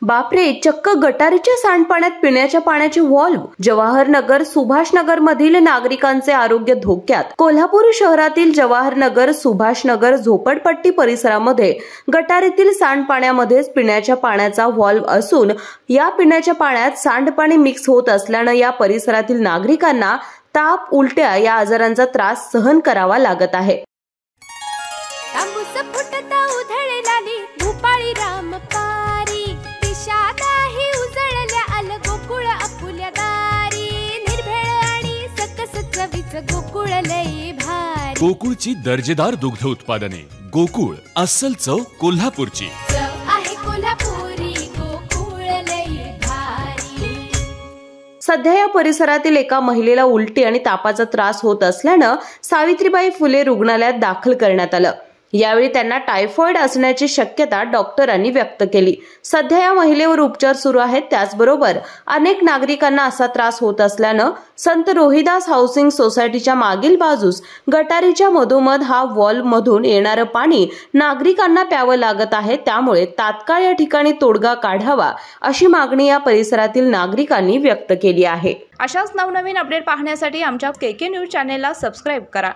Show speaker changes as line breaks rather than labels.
बापरे, चक्क गटारीच्या सांडपाण्यात पिण्याच्या पाण्याचे व्हॉल्व्ह. जवाहरनगर सुभाषनगर मधील नागरिकांचे आरोग्य धोक्यात. कोल्हापूर शहरातील जवाहरनगर सुभाषनगर झोपडपट्टी परिसरामध्ये गटारीतील सांडपाण्यामध्येच पिण्याच्या पाण्याचा व्हॉल्व्ह असून या पिण्याच्या पाण्यात सांडपाणी मिक्स होत असल्याने या परिसरातील नागरिकांना ताप, उलट्या या आजारांचा त्रास सहन करावा लागत आहे.
गोकुळची दर्जेदार दुग्ध उत्पादने. गोकुळ, अस्सल चव कोल्हापूरची.
सध्या या परिसरातील एका महिलेला उलटी आणि तापाचा त्रास होत असल्यानं सावित्रीबाई फुले रुग्णालयात दाखल करण्यात आलं. यावेळी त्यांना टायफॉइड असण्याची शक्यता डॉक्टरांनी व्यक्त केली. सध्या या महिलेवर उपचार सुरू आहेत. त्याचबरोबर अनेक नागरिकांना असा त्रास होत असल्यानं संत रोहिदास हाऊसिंग सोसायटीच्या मागील बाजूस गटारीच्या मधोमध हा व्हॉल्व्ह मधून येणारं पाणी नागरिकांना प्यावं लागत आहे. त्यामुळे तात्काळ या ठिकाणी तोडगा काढावा अशी मागणी या परिसरातील नागरिकांनी व्यक्त केली आहे.
अशाच नवनवीन अपडेट पाहण्यासाठी आमच्या KK न्यूज चॅनेलला सबस्क्राईब करा.